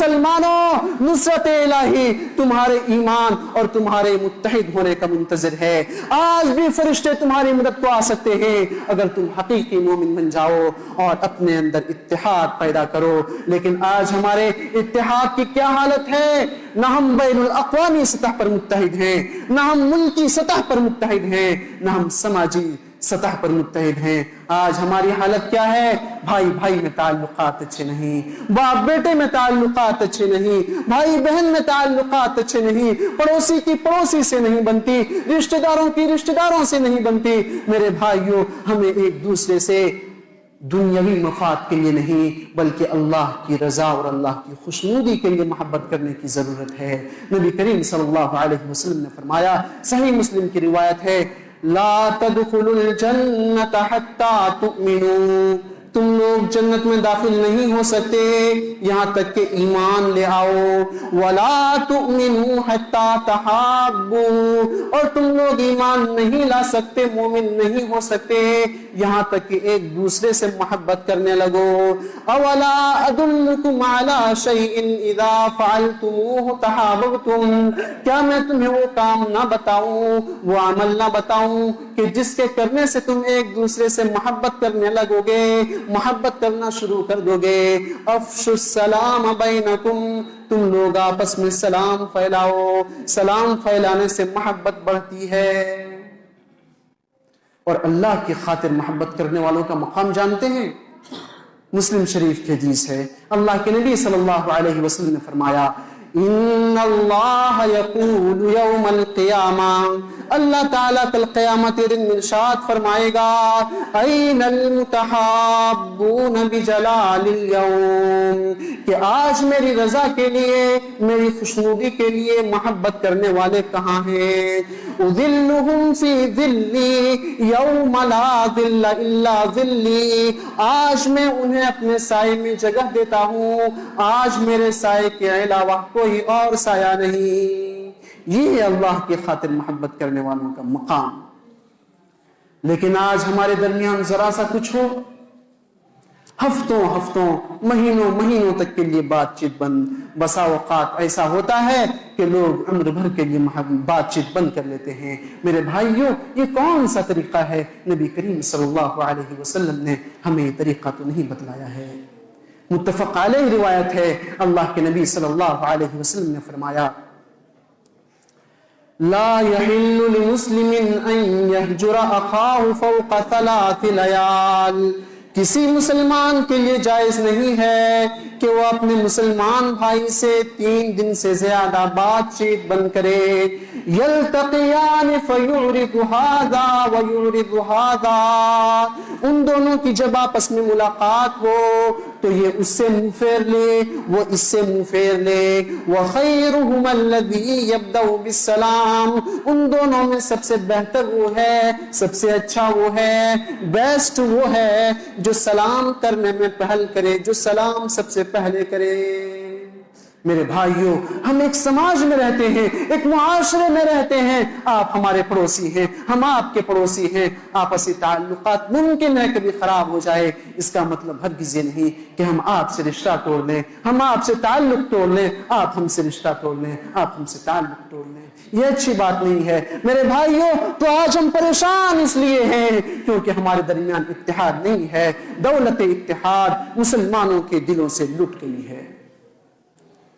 مسلمانوں نصرت الہی تمہارے ایمان اور تمہارے متحد ہونے کا منتظر ہے. آج بھی فرشتے تمہاری مدد کو آ سکتے ہیں اگر تم حقیقی مومن بن جاؤ اور اپنے اندر اتحاد پیدا کرو. لیکن آج ہمارے اتحاد کی کیا حالت ہے؟ نہ ہم بین الاقوامی سطح پر متحد ہیں، نہ ہم ملکی سطح پر متحد ہیں، نہ ہم سماجی سطح پر متحد ہیں. آج ہماری حالت کیا ہے؟ بھائی بھائی میں تعلقات اچھے نہیں، باپ بیٹے میں تعلقات اچھے نہیں، بھائی بہن میں تعلقات اچھے نہیں، پڑوسی کی پڑوسی سے نہیں بنتی، رشتہ داروں کی رشتہ داروں سے نہیں بنتی. میرے بھائیوں، ہمیں ایک دوسرے سے دنیاوی مفاد کے لیے نہیں بلکہ اللہ کی رضا اور اللہ کی خوشنودی کے لیے محبت کرنے کی ضرورت ہے. نبی کریم صلی اللہ علیہ وسلم نے فرمایا، صحیح مسلم کی روایت ہے، لا تدخلوا الجنت حتی تؤمنوا، تم لوگ جنت میں داخل نہیں ہو سکتے یہاں تک کہ ایمان لے آؤ. ولا تؤمنوا حتی تحابوا، اور تم لوگ ایمان نہیں لا سکتے، مومن نہیں ہو سکتے یہاں تک کہ ایک دوسرے سے محبت کرنے لگو. اولا ادلکم علی شیء اذا فعلتموه تحاببتم، کیا میں تمہیں وہ کام نہ بتاؤں، وہ عمل نہ بتاؤں کہ جس کے کرنے سے تم ایک دوسرے سے محبت کرنے لگو گے، محبت کرنا شروع کر دو گے. افشوا السلام بینکم، تم لوگ آپس میں سلام پھیلاؤ، سلام پھیلانے سے محبت بڑھتی ہے. اور اللہ کی خاطر محبت کرنے والوں کا مقام جانتے ہیں؟ مسلم شریف کی حدیث ہے، اللہ کے نبی صلی اللہ علیہ وسلم نے فرمایا، ان اللہ یقول یوم القیامہ، اللہ تعالیٰ کل قیامت دن ارشاد فرمائے گا، این المتحابون بجلال اليوم، کہ آج میری رضا کے لیے، میری خوشنودی کے لیے محبت کرنے والے کہاں ہیں؟ اذلہم فی ذلی یوم لا ذل الا ذلی، آج میں انہیں اپنے سائے میں جگہ دیتا ہوں، آج میرے سائے کے علاوہ کوئی اور سایہ نہیں. یہ ہے اللہ کی خاطر محبت کرنے والوں کا مقام. لیکن آج ہمارے درمیان ذرا سا کچھ ہو، ہفتوں ہفتوں مہینوں مہینوں تک کے لیے بات چیت بند. بسا اوقات ایسا ہوتا ہے کہ لوگ عمر بھر کے لیے بات چیت بند کر لیتے ہیں. میرے بھائیوں، یہ کون سا طریقہ ہے؟ نبی کریم صلی اللہ علیہ وسلم نے ہمیں یہ طریقہ تو نہیں بتلایا ہے. متفق علیہ روایت ہے، اللہ کے نبی صلی اللہ علیہ وسلم نے فرمایا، لا يحل لمسلم ان يهجر اخاه فوق 3 ليال، کسی مسلمان کے لیے جائز نہیں ہے کہ وہ اپنے مسلمان بھائی سے 3 دن سے زیادہ بات چیت بند کرے. یلتقیان فیعرض هذا ویعرض هذا، ان دونوں کی جب آپس میں ملاقات ہو تو یہ اس سے منہ پھیر لے، وہ اس سے منہ پھیر لے. وخیرہم الذی یبدأ بالسلام، ان دونوں میں سب سے بہتر وہ ہے، سب سے اچھا وہ ہے، بیسٹ وہ ہے جو سلام کرنے میں پہل کرے، جو سلام سب سے پہلے کرے. میرے بھائیوں، ہم ایک سماج میں رہتے ہیں، ایک معاشرے میں رہتے ہیں. آپ ہمارے پڑوسی ہیں، ہم آپ کے پڑوسی ہیں. آپسی تعلقات ممکن ہے کبھی خراب ہو جائے، اس کا مطلب ہرگز یہ نہیں کہ ہم آپ سے رشتہ توڑ لیں، ہم آپ سے تعلق توڑ لیں، آپ ہم سے رشتہ توڑ لیں، آپ ہم سے تعلق توڑ لیں. یہ اچھی بات نہیں ہے میرے بھائیوں. تو آج ہم پریشان اس لیے ہیں کیونکہ ہمارے درمیان اتحاد نہیں ہے. دولت اتحاد مسلمانوں کے دلوں سے لٹ گئی ہے.